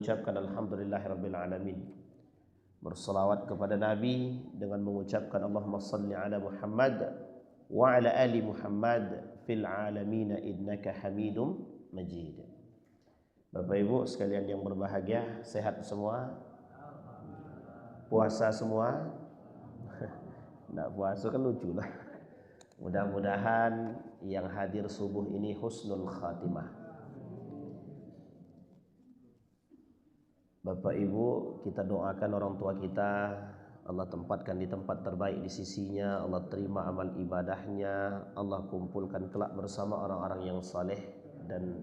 Ucapkan alhamdulillahirabbil alamin. Berselawat kepada Nabi dengan mengucapkan Allahumma salli ala Muhammad wa ala ali Muhammad fil alamin innaka Hamidum Majid. Bapak Ibu sekalian yang berbahagia, sehat semua? Puasa semua? Enggak puasa kan lucu lah. Mudah-mudahan yang hadir subuh ini husnul khatimah. Bapak Ibu, kita doakan orang tua kita, Allah tempatkan di tempat terbaik di sisinya, Allah terima amal ibadahnya, Allah kumpulkan kelak bersama orang-orang yang saleh, dan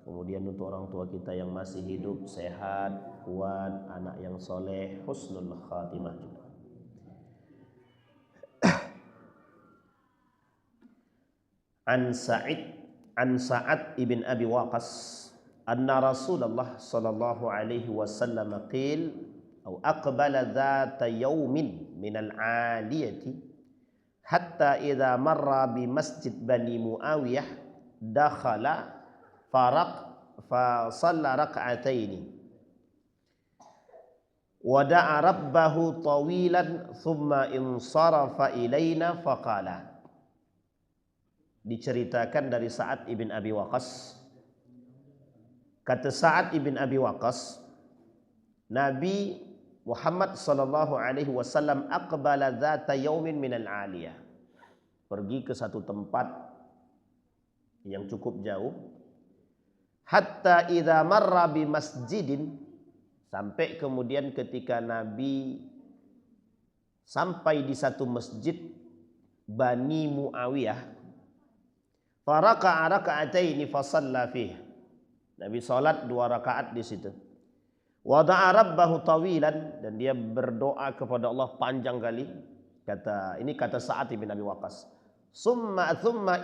kemudian untuk orang tua kita yang masih hidup, sehat, kuat, anak yang soleh, husnul khatimah juga. An Sa'ad ibn Abi Waqqas anna Rasulullah sallallahu alaihi wasallam qil atau aqbala dhata yawmin minal 'aliyati hatta idza marra bi masjid Bani Muawiyah dakhala fa shalla rak'ataini wa da'a rabbahu tawilan thumma insarafa ilaina faqala. Diceritakan dari Sa'ad ibn Abi Waqqas. Kata Sa'ad ibn Abi Waqqas, Nabi Muhammad sallallahu alaihi wasallam aqbala dzata yaumin minal 'aliyah. Pergi ke satu tempat yang cukup jauh. Hatta idza marra bi masjidin, sampai kemudian ketika Nabi sampai di satu masjid Bani Muawiyah, faraka'a raka'ataini fa shalla fihi. Nabi salat 2 rakaat di situ. Wada'a rabbahu tawilan, dan dia berdoa kepada Allah panjang kali. Kata Sa'ad bin Abi Waqqas. Thumma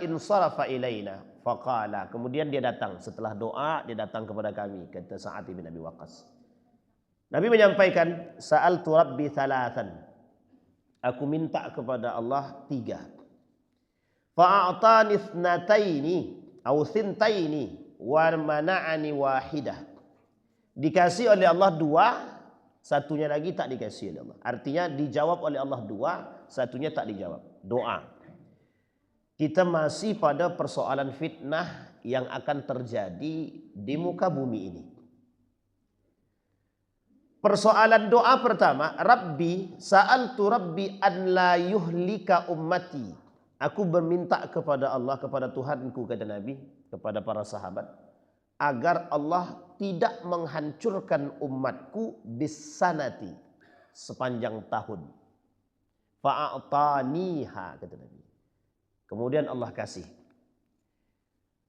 insarafa ilaina faqala. Kemudian dia datang setelah doa, dia datang kepada kami, kata Sa'ad bin Abi Waqqas. Nabi menyampaikan, sa'altu rabbi thalathan. Aku minta kepada Allah 3. Fa'atani ithnataini aw thintaini wa mana'ani wahidah. Dikasih oleh Allah 2, satunya lagi tak dikasih oleh Allah. Artinya dijawab oleh Allah 2, satunya tak dijawab. Doa. Kita masih pada persoalan fitnah yang akan terjadi di muka bumi ini. Persoalan doa pertama, Rabbi sa'altu rabbi an la yuhlika ummati. Aku berminta kepada Allah, kepada Tuhanku, kata Nabi kepada para sahabat, agar Allah tidak menghancurkan umatku bisanati, sepanjang tahun. Fa'ataniha, kata Nabi. Kemudian Allah kasih.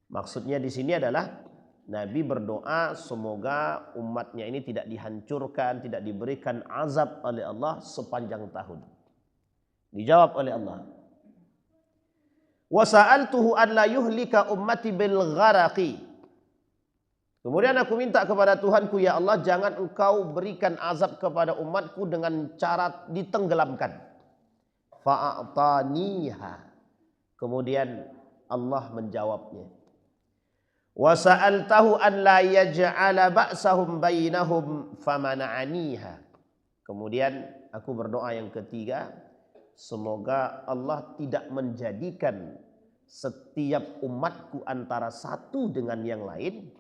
Maksudnya di sini adalah Nabi berdoa semoga umatnya ini tidak dihancurkan, tidak diberikan azab oleh Allah sepanjang tahun. Dijawab oleh Allah. Wa sa'altuhu an la yuhlika ummati bil gharaqi. Kemudian aku minta kepada Tuhanku, ya Allah, jangan engkau berikan azab kepada umatku dengan cara ditenggelamkan. Fa'ataniha. Kemudian Allah menjawabnya. Wa sa'altahu an la yaj'ala ba'sahum bainahum famana'aniha. Kemudian aku berdoa yang ketiga, semoga Allah tidak menjadikan setiap umatku antara satu dengan yang lain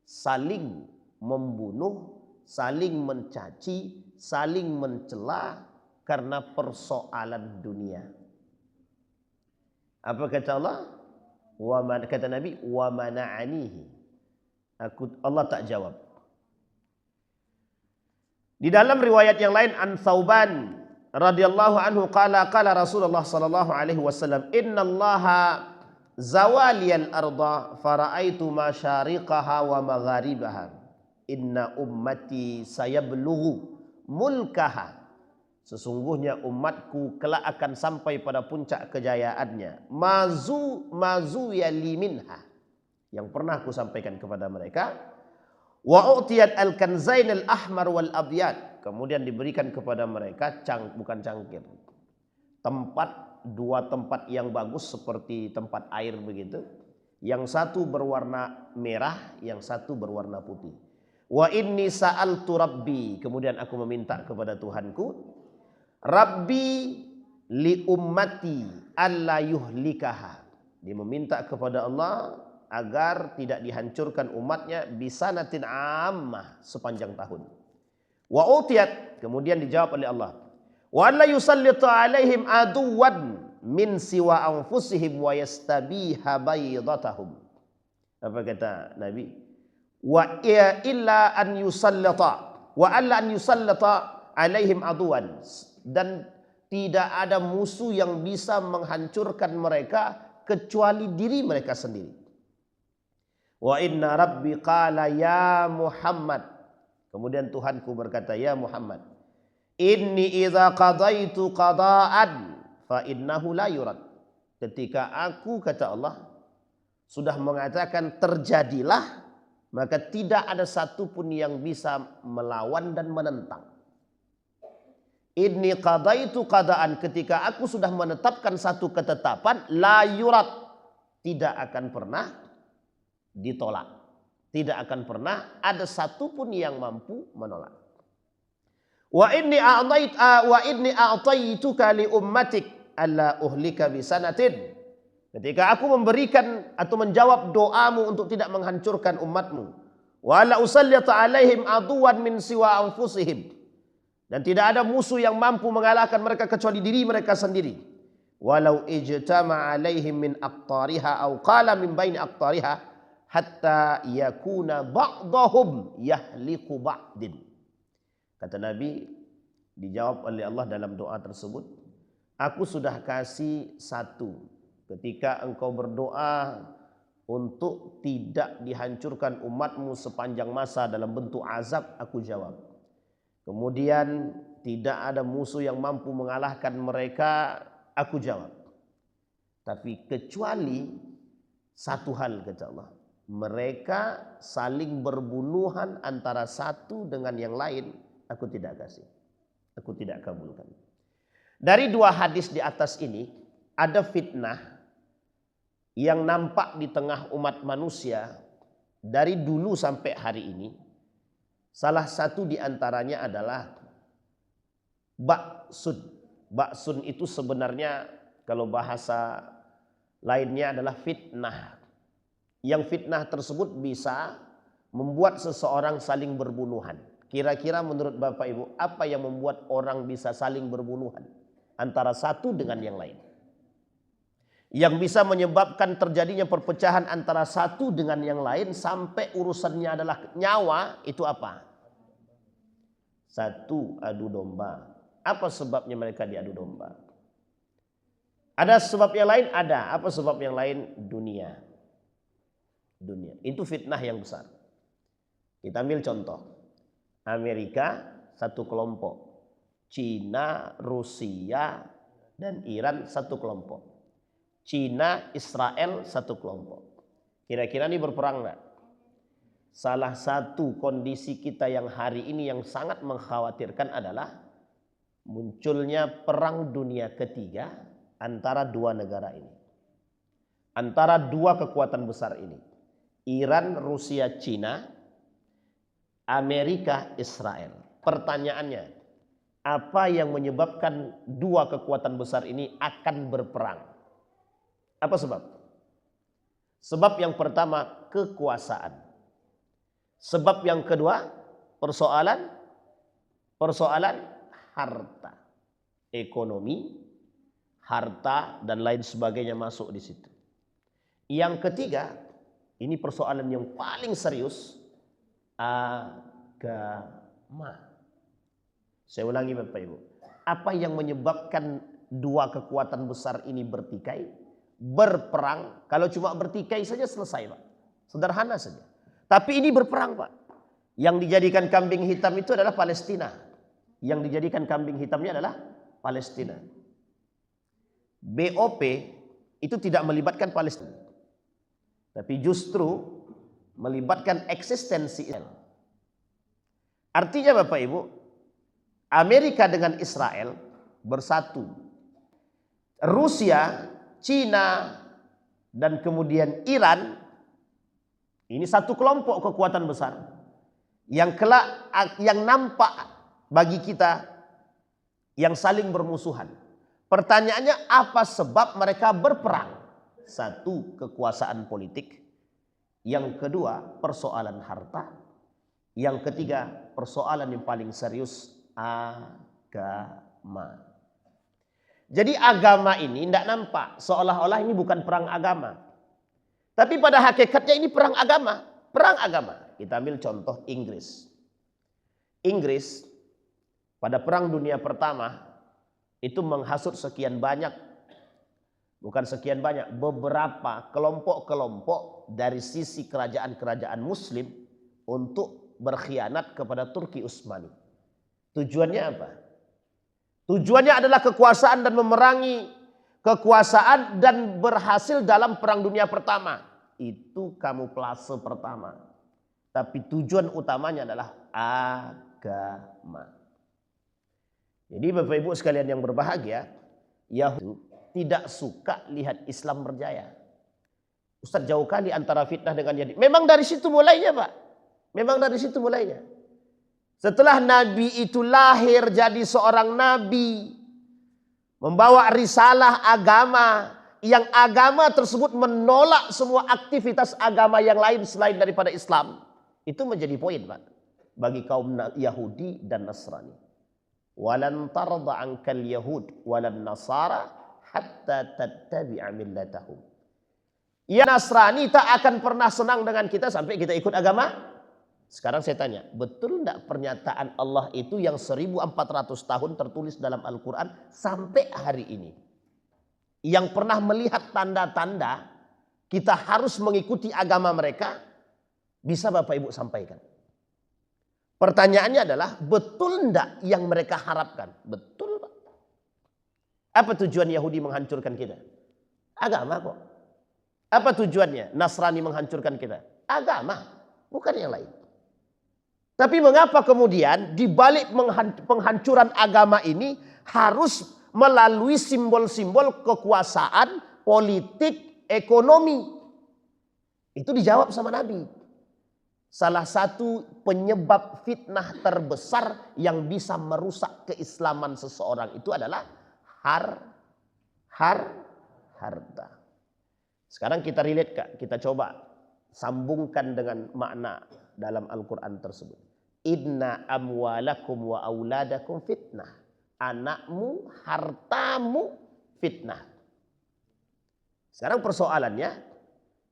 saling membunuh, saling mencaci, saling mencela karena persoalan dunia. Apa kata Allah? Kata Nabi, wa mana'anihi. Allah tak jawab. Di dalam riwayat yang lain, an Thauban radhiyallahu anhu qala Rasulullah sallallahu alaihi wasallam, innallaha zawaliyal arda fara'aitu masyariqaha wa magharibaha inna ummati sayablughu mulkaha. Sesungguhnya umatku kelak akan sampai pada puncak kejayaannya. Mazu yali minha, yang pernah aku sampaikan kepada mereka. Wa u'tiyat al-kanzain al-ahmar wal abyad. Kemudian diberikan kepada mereka bukan cangkir, dua tempat yang bagus seperti tempat air begitu. Yang satu berwarna merah, yang satu berwarna putih. Wa inni sa'altu Rabbi, kemudian aku meminta kepada Tuhanku, Rabbi li ummati alla yuhlikaha. Dia meminta kepada Allah agar tidak dihancurkan umatnya bisanatin ammah sepanjang tahun. Wa utiyat, kemudian dijawab oleh Allah, wa alla yusallitu alaihim aduwan min siwa anfusihim wa yastabiha baydatahum. Apa kata Nabi? Wa illa an yusallata wa alla an yusallata alaihim aduwan, dan tidak ada musuh yang bisa menghancurkan mereka kecuali diri mereka sendiri. Wa inna rabbi qala ya Muhammad, kemudian Tuhanku berkata, ya Muhammad, inni idza qadaitu qada'an fa innahu la yurad. Ketika aku, kata Allah, sudah mengatakan terjadilah, maka tidak ada satupun yang bisa melawan dan menentang. Inni qadaitu qada'an, ketika aku sudah menetapkan satu ketetapan, la yurad, tidak akan pernah ditolak. Tidak akan pernah ada satupun yang mampu menolak. Wa inni a'taituka li ummatik alla uhlika bisanatin. Ketika aku memberikan atau menjawab doamu untuk tidak menghancurkan umatmu, wa la usallita alaihim aduwan min siwa anfusihim, dan tidak ada musuh yang mampu mengalahkan mereka kecuali diri mereka sendiri. Walau ijtama alaihim min aqtariha aw qala min baini aqtariha hatta yakuna ba'dahum yahliku ba'din. Kata Nabi, dijawab oleh Allah dalam doa tersebut, aku sudah kasih satu. Ketika engkau berdoa untuk tidak dihancurkan umatmu sepanjang masa dalam bentuk azab, aku jawab. Kemudian tidak ada musuh yang mampu mengalahkan mereka, aku jawab. Tapi kecuali satu hal, kata Allah, mereka saling berbunuhan antara satu dengan yang lain, aku tidak kasih, aku tidak kabulkan. Dari dua hadis di atas ini ada fitnah yang nampak di tengah umat manusia dari dulu sampai hari ini. Salah satu di antaranya adalah ba'sun. Ba'sun itu sebenarnya kalau bahasa lainnya adalah fitnah. Yang fitnah tersebut bisa membuat seseorang saling berbunuhan. Kira-kira menurut Bapak Ibu, apa yang membuat orang bisa saling berbunuhan antara satu dengan yang lain? Yang bisa menyebabkan terjadinya perpecahan antara satu dengan yang lain sampai urusannya adalah nyawa, itu apa? Satu, adu domba. Apa sebabnya mereka diadu domba? Ada sebab yang lain? Ada. Apa sebab yang lain? Dunia. Dunia. Itu fitnah yang besar. Kita ambil contoh. Amerika satu kelompok. Cina, Rusia, dan Iran satu kelompok. Cina, Israel satu kelompok. Kira-kira ini berperang enggak? Salah satu kondisi kita yang hari ini yang sangat mengkhawatirkan adalah munculnya perang dunia ketiga antara dua negara ini. Antara dua kekuatan besar ini. Iran, Rusia, Cina, Amerika, Israel. Pertanyaannya, apa yang menyebabkan dua kekuatan besar ini akan berperang? Apa sebab? Sebab yang pertama, kekuasaan. Sebab yang kedua, persoalan harta. Ekonomi, harta, dan lain sebagainya masuk di situ. Yang ketiga, ini persoalan yang paling serius, agama. Saya ulangi Bapak Ibu. Apa yang menyebabkan dua kekuatan besar ini bertikai? Berperang. Kalau cuma bertikai saja selesai Pak, sederhana saja. Tapi ini berperang Pak. Yang dijadikan kambing hitam itu adalah Palestina. Yang dijadikan kambing hitamnya adalah Palestina. BOP itu tidak melibatkan Palestina, tapi justru melibatkan eksistensi Israel. Artinya Bapak Ibu, Amerika dengan Israel bersatu. Rusia, Cina, dan kemudian Iran, ini satu kelompok kekuatan besar. yang kelak yang nampak bagi kita yang saling bermusuhan. Pertanyaannya, apa sebab mereka berperang? Satu, kekuasaan politik. Yang kedua, persoalan harta. Yang ketiga, persoalan yang paling serius, agama. Jadi agama ini tidak nampak seolah-olah ini bukan perang agama. Tapi pada hakikatnya ini perang agama. Perang agama. Kita ambil contoh Inggris. Inggris pada Perang Dunia Pertama itu menghasut sekian banyak, bukan sekian banyak, beberapa kelompok-kelompok dari sisi kerajaan-kerajaan Muslim untuk berkhianat kepada Turki Utsmani. Tujuannya apa? Tujuannya adalah kekuasaan dan memerangi kekuasaan dan berhasil dalam Perang Dunia Pertama. Itu kamuflase pertama. Tapi tujuan utamanya adalah agama. Jadi Bapak Ibu sekalian yang berbahagia, Yahudi tidak suka lihat Islam berjaya. Ustaz, jauh kali antara fitnah dengan Yahudi. Memang dari situ mulainya, Pak. Memang dari situ mulainya. Setelah Nabi itu lahir jadi seorang Nabi, membawa risalah agama, yang agama tersebut menolak semua aktivitas agama yang lain selain daripada Islam. Itu menjadi poin, Pak, bagi kaum Yahudi dan Nasrani. Walan tarda ankal yahud walan nasara hatta tattabi'a millatahum. Ya, Nasrani tak akan pernah senang dengan kita sampai kita ikut agama. Sekarang saya tanya, betul tidak pernyataan Allah itu yang 1400 tahun tertulis dalam Al-Quran sampai hari ini? Yang pernah melihat tanda-tanda kita harus mengikuti agama mereka, bisa Bapak Ibu sampaikan? Pertanyaannya adalah, betul tidak yang mereka harapkan? Betul, Pak. Apa tujuan Yahudi menghancurkan kita? Agama kok. Apa tujuannya Nasrani menghancurkan kita? Agama, bukan yang lain. Tapi mengapa kemudian di balik penghancuran agama ini harus melalui simbol-simbol kekuasaan, politik, ekonomi? Itu dijawab sama Nabi. Salah satu penyebab fitnah terbesar yang bisa merusak keislaman seseorang itu adalah harta. Sekarang kita relate, Kak. Kita coba sambungkan dengan makna dalam Al-Quran tersebut. Inna amwalakum wa auladakum fitnah. Anakmu, hartamu fitnah. Sekarang persoalannya,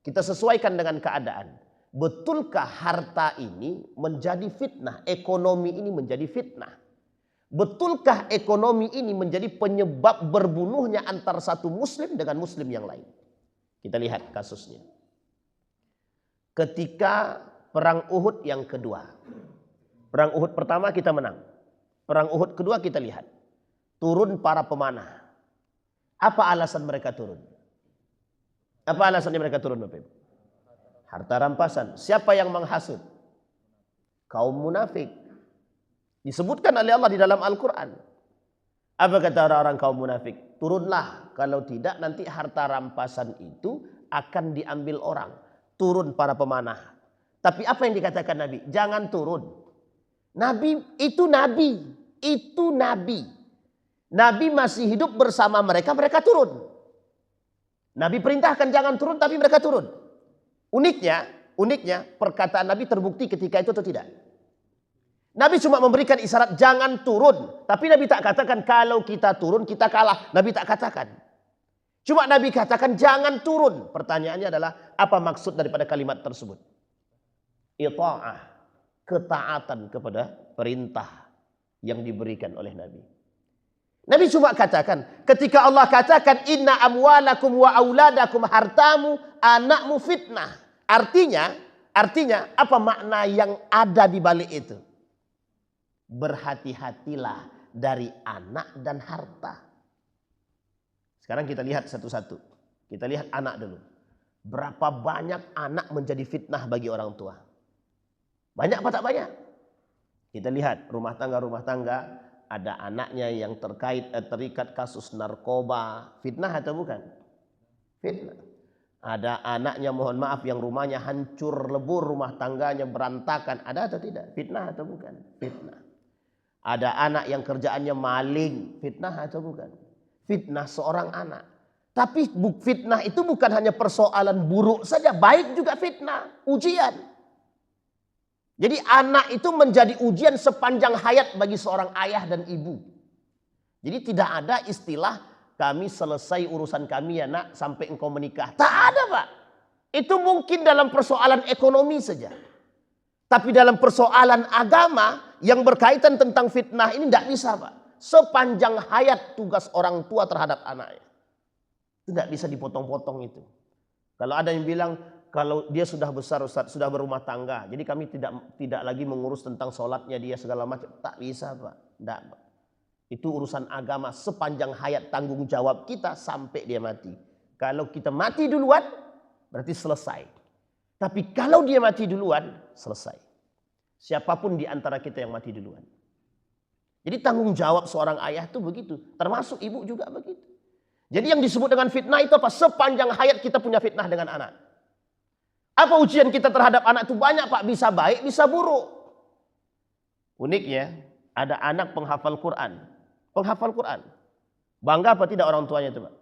kita sesuaikan dengan keadaan. Betulkah harta ini menjadi fitnah? Ekonomi ini menjadi fitnah? Betulkah ekonomi ini menjadi penyebab berbunuhnya antara satu muslim dengan muslim yang lain? Kita lihat kasusnya. Ketika Perang Uhud yang kedua. Perang Uhud pertama kita menang. Perang Uhud kedua kita lihat. Turun para pemanah. Apa alasan mereka turun? Apa alasannya mereka turun, Bapak Ibu? Harta rampasan. Siapa yang menghasut? Kaum munafik. Disebutkan oleh Allah di dalam Al-Quran. Apa kata orang-orang kaum munafik? Turunlah. Kalau tidak nanti harta rampasan itu akan diambil orang. Turun para pemanah. Tapi apa yang dikatakan Nabi? Jangan turun. Nabi itu nabi. Itu nabi. Nabi masih hidup bersama mereka, mereka turun. Nabi perintahkan jangan turun, tapi mereka turun. Uniknya perkataan Nabi terbukti ketika itu atau tidak? Nabi cuma memberikan isyarat jangan turun. Tapi Nabi tak katakan kalau kita turun kita kalah. Nabi tak katakan. Cuma Nabi katakan jangan turun. Pertanyaannya adalah apa maksud daripada kalimat tersebut? Ita'ah, ketaatan kepada perintah yang diberikan oleh Nabi. Nabi cuma katakan, ketika Allah katakan inna amwalakum wa auladakum, hartamu, anakmu fitnah. Artinya apa makna yang ada di balik itu? Berhati-hatilah dari anak dan harta. Sekarang kita lihat satu-satu. Kita lihat anak dulu. Berapa banyak anak menjadi fitnah bagi orang tua? Banyak apa tak banyak? Kita lihat rumah tangga ada anaknya yang terikat kasus narkoba. Fitnah atau bukan? Fitnah. Ada anaknya mohon maaf yang rumahnya hancur lebur, rumah tangganya berantakan. Ada atau tidak? Fitnah atau bukan? Fitnah. Ada anak yang kerjaannya maling. Fitnah atau bukan? Fitnah seorang anak. Tapi fitnah itu bukan hanya persoalan buruk saja. Baik juga fitnah. Ujian. Jadi anak itu menjadi ujian sepanjang hayat bagi seorang ayah dan ibu. Jadi tidak ada istilah kami selesai urusan kami ya nak sampai engkau menikah. Tak ada Pak. Itu mungkin dalam persoalan ekonomi saja. Tapi dalam persoalan agama yang berkaitan tentang fitnah ini tidak bisa Pak. Sepanjang hayat tugas orang tua terhadap anaknya. Itu tidak bisa dipotong-potong itu. Kalau ada yang bilang kalau dia sudah besar Ustaz, sudah berumah tangga. Jadi kami tidak lagi mengurus tentang sholatnya dia segala macam. Tak bisa Pak. Tidak Pak. Itu urusan agama sepanjang hayat tanggung jawab kita sampai dia mati. Kalau kita mati duluan berarti selesai. Tapi kalau dia mati duluan selesai. Siapapun di antara kita yang mati duluan. Jadi tanggung jawab seorang ayah itu begitu. Termasuk ibu juga begitu. Jadi yang disebut dengan fitnah itu apa? Sepanjang hayat kita punya fitnah dengan anak. Apa ujian kita terhadap anak itu banyak Pak. Bisa baik, bisa buruk. Uniknya ada anak penghafal Quran. Penghafal Quran. Bangga apa tidak orang tuanya itu Pak?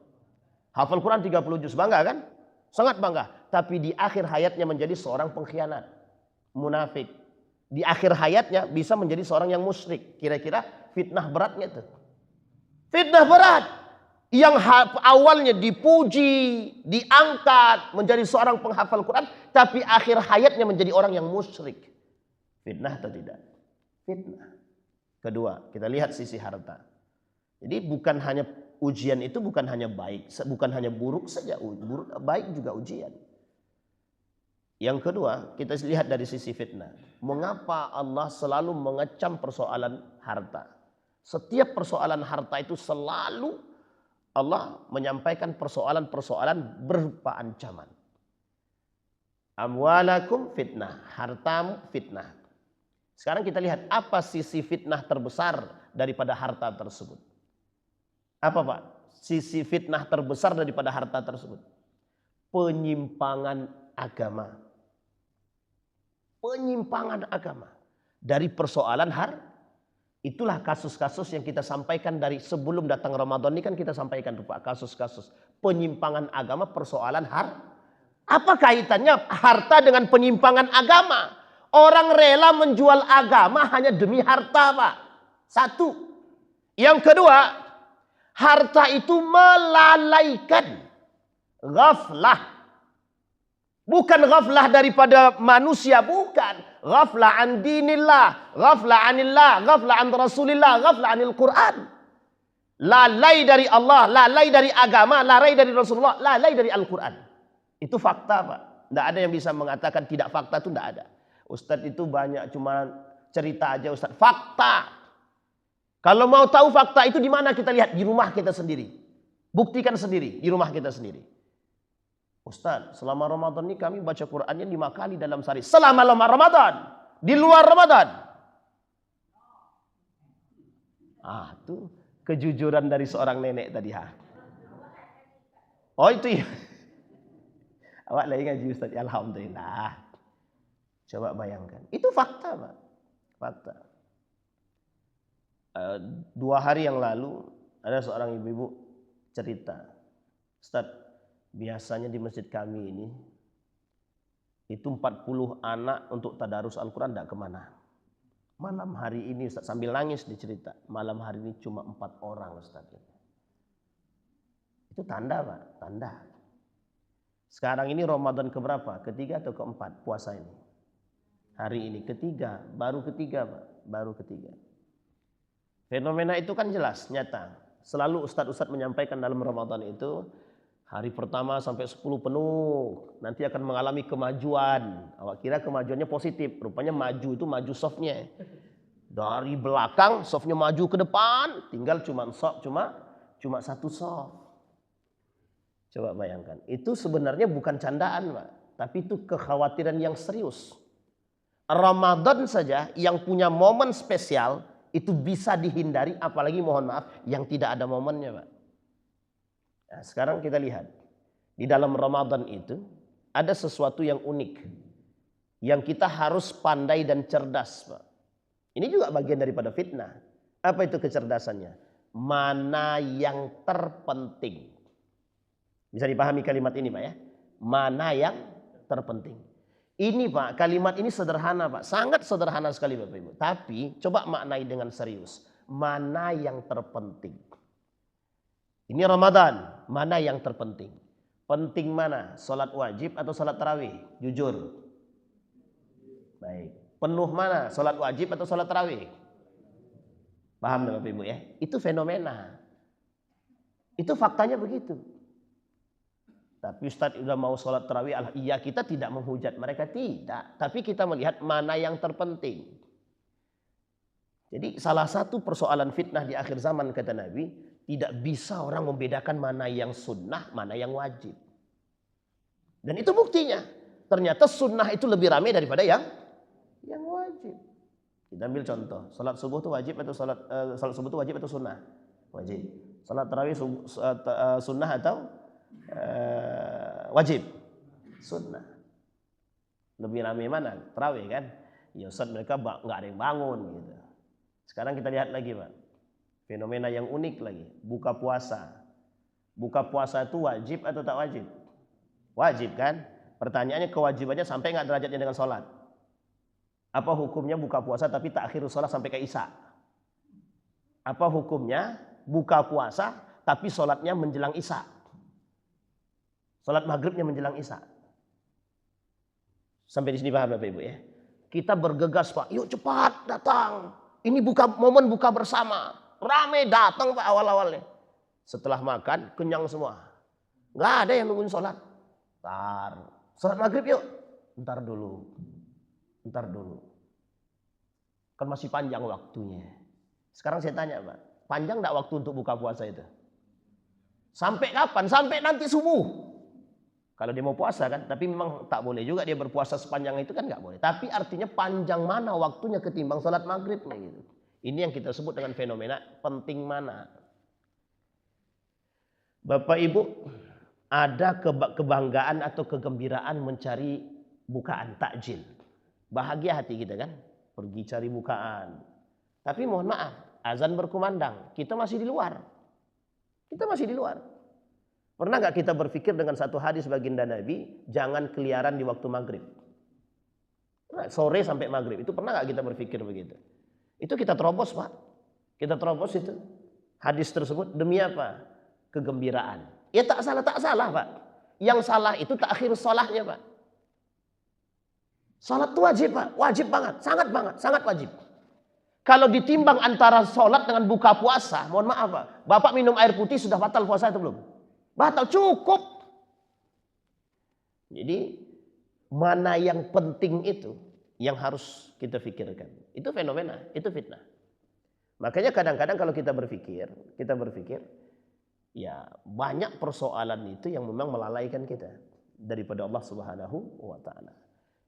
Hafal Quran 30 juz. Bangga kan? Sangat bangga. Tapi di akhir hayatnya menjadi seorang pengkhianat. Munafik. Di akhir hayatnya bisa menjadi seorang yang musyrik. Kira-kira fitnah beratnya itu. Fitnah berat. Yang awalnya dipuji, diangkat menjadi seorang penghafal Quran. Tapi akhir hayatnya menjadi orang yang musyrik. Fitnah atau tidak? Fitnah. Kedua, kita lihat sisi harta. Jadi bukan hanya ujian itu bukan hanya baik, bukan hanya buruk saja, buruk, baik juga ujian. Yang kedua, kita lihat dari sisi fitnah. Mengapa Allah selalu mengecam persoalan harta? Setiap persoalan harta itu selalu Allah menyampaikan persoalan-persoalan berupa ancaman. Amwalakum fitnah, hartamu fitnah. Sekarang kita lihat apa sisi fitnah terbesar daripada harta tersebut. Apa Pak? Sisi fitnah terbesar daripada harta tersebut. Penyimpangan agama. Penyimpangan agama. Dari persoalan itulah kasus-kasus yang kita sampaikan dari sebelum datang Ramadan ini kan kita sampaikan Pak. Kasus-kasus penyimpangan agama, persoalan Apa kaitannya harta dengan penyimpangan agama? Orang rela menjual agama hanya demi harta Pak. Satu. Yang kedua, harta itu melalaikan. Ghaflah. Bukan ghaflah daripada manusia. Bukan. Ghaflah an dinillah. Ghaflah anillah. ghaflah an rasulillah. Ghaflah anil Quran. Lalai dari Allah. Lalai dari agama. Lalai dari Rasulullah. Lalai dari Al-Quran. Itu fakta Pak. Tidak ada yang bisa mengatakan tidak fakta itu tidak ada. Ustadz itu banyak cuma cerita aja Ustadz. Fakta. Kalau mau tahu fakta itu di mana kita lihat? Di rumah kita sendiri. Buktikan sendiri di rumah kita sendiri. Ustadz, selama Ramadan ini kami baca Qurannya 5 kali dalam sehari. Selama Ramadan. Di luar Ramadan. Itu kejujuran dari seorang nenek tadi. Oh itu ya. Awak lagi ngaji Ustadz. Alhamdulillah. Coba bayangkan. Itu fakta Pak. Fakta. 2 hari yang lalu ada seorang ibu-ibu cerita. Ustaz, biasanya di masjid kami ini itu 40 anak untuk tadarus Al-Quran tidak kemana. Malam hari ini Ustaz, sambil nangis dicerita. Malam hari ini cuma 4 orang Ustaz. Itu tanda Pak, tanda. Sekarang ini Ramadan keberapa? Ketiga atau keempat puasa ini? Hari ini ketiga, baru ketiga Pak, baru ketiga. Fenomena itu kan jelas, nyata. Selalu ustadz-ustadz menyampaikan dalam Ramadan itu, hari pertama sampai 10 penuh, nanti akan mengalami kemajuan. Awak kira kemajuannya positif, rupanya maju itu maju softnya. Dari belakang softnya maju ke depan, tinggal cuma satu soft. Coba bayangkan, itu sebenarnya bukan candaan Pak, tapi itu kekhawatiran yang serius. Ramadan saja yang punya momen spesial itu bisa dihindari, apalagi mohon maaf yang tidak ada momennya Pak. Nah, sekarang kita lihat Di dalam Ramadan itu ada sesuatu yang unik, yang kita harus pandai dan cerdas, Pak. Ini juga bagian daripada fitnah. Apa itu kecerdasannya? Mana yang terpenting. Bisa dipahami kalimat ini, Pak ya? Mana yang terpenting. Ini Pak, kalimat ini sederhana Pak. Sangat sederhana sekali Bapak Ibu. Tapi coba maknai dengan serius. Mana yang terpenting. Ini Ramadan. Mana yang terpenting. Penting mana? Salat wajib atau salat tarawih? Jujur. Baik. Penuh mana? Salat wajib atau salat tarawih? Paham Bapak Ibu ya? Itu fenomena. Itu faktanya begitu. Tapi Ustadz udah mau sholat tarawih, iya kita tidak menghujat mereka, tidak. Tapi kita melihat mana yang terpenting. Jadi salah satu persoalan fitnah di akhir zaman kata Nabi, tidak bisa orang membedakan mana yang sunnah, mana yang wajib. Dan itu buktinya. Ternyata sunnah itu lebih ramai daripada yang wajib. Kita ambil contoh, sholat subuh itu wajib atau sholat subuh itu wajib atau sunnah? Wajib. Sholat tarawih sunnah atau wajib? Sunnah. Lebih ramai mana? Tarawih kan? Ya Ustaz, mereka nggak ada yang bangun gitu. Sekarang kita lihat lagi Pak, fenomena yang unik lagi, buka puasa. Buka puasa itu wajib atau tak wajib? Wajib kan? Pertanyaannya kewajibannya sampai nggak derajatnya dengan sholat? Apa hukumnya buka puasa tapi takhirus sholat sampai ke isya? Apa hukumnya buka puasa tapi sholatnya menjelang isya? Sholat maghribnya menjelang isya. Sampai di sini paham Bapak Ibu ya? Kita bergegas Pak, yuk cepat datang. Ini momen buka bersama. Rame datang Pak awal-awalnya. Setelah makan kenyang semua. Nggak ada yang nungguin sholat. Ntar sholat maghrib yuk. Ntar dulu. Kan masih panjang waktunya. Sekarang saya tanya Pak, panjang nggak waktu untuk buka puasa itu? Sampai kapan? Sampai nanti subuh. Kalau dia mau puasa kan, tapi memang tak boleh juga dia berpuasa sepanjang itu kan nggak boleh. Tapi artinya panjang mana waktunya ketimbang sholat maghrib gitu. Ini yang kita sebut dengan fenomena penting mana. Bapak Ibu, ada kebanggaan atau kegembiraan mencari bukaan takjil. Bahagia hati kita kan, pergi cari bukaan. Tapi mohon maaf, azan berkumandang, kita masih di luar. Pernah nggak kita berpikir dengan satu hadis baginda Nabi, jangan keliaran di waktu maghrib. Sore sampai maghrib, itu pernah nggak kita berpikir begitu? Itu kita terobos Pak. Kita terobos itu. Hadis tersebut demi apa? Kegembiraan. Ya tak salah Pak. Yang salah itu takhir sholahnya Pak. Sholat itu wajib Pak. Wajib banget, sangat wajib. Kalau ditimbang antara sholat dengan buka puasa, mohon maaf Pak. Bapak minum air putih sudah batal puasa itu belum? Batal, cukup. Jadi mana yang penting itu yang harus kita pikirkan. Itu fenomena, itu fitnah. Makanya kadang-kadang kalau kita berpikir ya banyak persoalan itu yang memang melalaikan kita daripada Allah Subhanahu wa taala.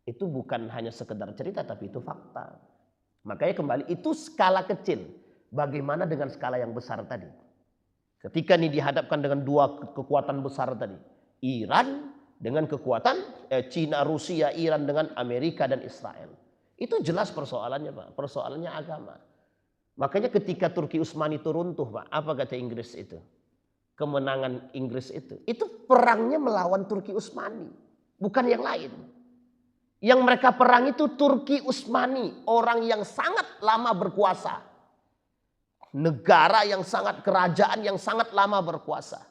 Itu bukan hanya sekedar cerita tapi itu fakta. Makanya kembali itu skala kecil. Bagaimana dengan skala yang besar tadi? Ketika ini dihadapkan dengan dua kekuatan besar tadi. Iran dengan kekuatan Cina, Rusia, Iran dengan Amerika dan Israel. Itu jelas persoalannya Pak. Persoalannya agama. Makanya ketika Turki Utsmani itu runtuh Pak. Apa kata Inggris itu? Kemenangan Inggris itu. Itu perangnya melawan Turki Utsmani. Bukan yang lain. Yang mereka perang itu Turki Utsmani. Orang yang sangat lama berkuasa. Negara yang sangat, kerajaan yang sangat lama berkuasa.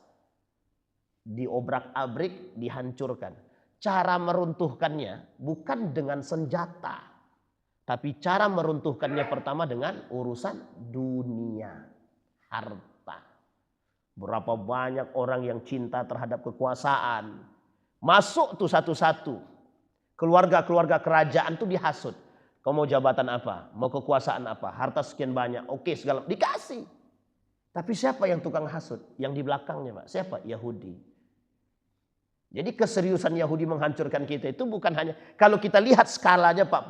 Diobrak-abrik, dihancurkan. Cara meruntuhkannya bukan dengan senjata. Tapi cara meruntuhkannya pertama dengan urusan dunia. Harta. Berapa banyak orang yang cinta terhadap kekuasaan. Masuk tuh satu-satu. Keluarga-keluarga kerajaan tuh dihasut. Kau mau jabatan apa? Mau kekuasaan apa? Harta sekian banyak. Oke segala. Dikasih. Tapi siapa yang tukang hasut? Yang di belakangnya Pak. Siapa? Yahudi. Jadi keseriusan Yahudi menghancurkan kita itu bukan hanya. Kalau kita lihat skalanya Pak.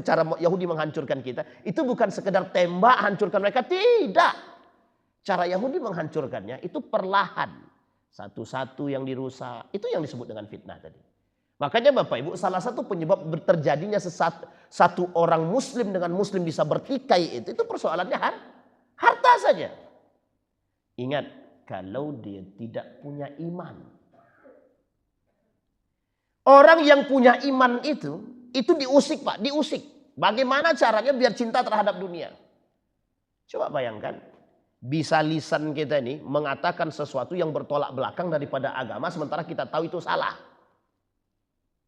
Cara Yahudi menghancurkan kita. Itu bukan sekedar tembak hancurkan mereka. Tidak. Cara Yahudi menghancurkannya itu perlahan. Satu-satu yang dirusak. Itu yang disebut dengan fitnah tadi. Makanya Bapak Ibu, salah satu penyebab terjadinya satu orang muslim dengan muslim bisa bertikai itu persoalannya harta saja. Ingat, kalau dia tidak punya iman. Orang yang punya iman itu diusik Pak, diusik. Bagaimana caranya biar cinta terhadap dunia? Coba bayangkan, bisa lisan kita ini mengatakan sesuatu yang bertolak belakang daripada agama, sementara kita tahu itu salah.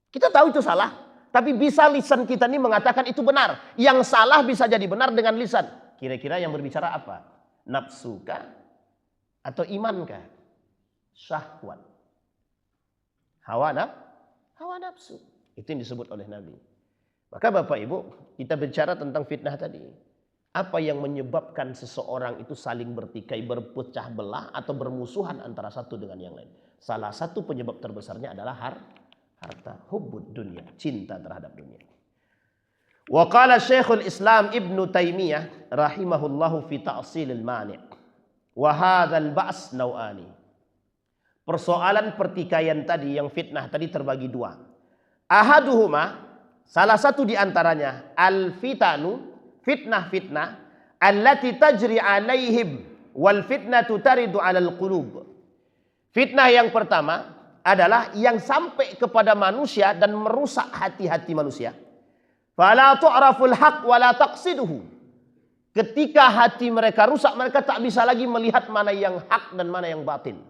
Kita tahu itu salah, tapi bisa lisan kita ini mengatakan itu benar. Yang salah bisa jadi benar dengan lisan. Kira-kira yang berbicara apa? Nafsu kah? Atau iman kah? Syahwat. Hawa nafsu. Itu yang disebut oleh Nabi. Maka Bapak Ibu, kita bicara tentang fitnah tadi. Apa yang menyebabkan seseorang itu saling bertikai, berpecah belah, atau bermusuhan antara satu dengan yang lain? Salah satu penyebab terbesarnya adalah harta, hubbud dunia, cinta terhadap dunia. Wa qala Syekhul Islam Ibnu Taimiyah rahimahullahu fi ta'silil mani'. Wa hadzal ba's nau'ani. Persoalan pertikaian tadi yang fitnah tadi terbagi dua. Ahaduhuma, salah satu di antaranya al-fitanu, fitnah-fitnah allati tajri 'alaihim wal fitnatu taridu 'alal qulub. Fitnah yang pertama adalah yang sampai kepada manusia dan merusak hati-hati manusia. Fala tu'raful haq wa la taqsiduhu. Ketika hati mereka rusak, mereka tak bisa lagi melihat mana yang hak dan mana yang batil.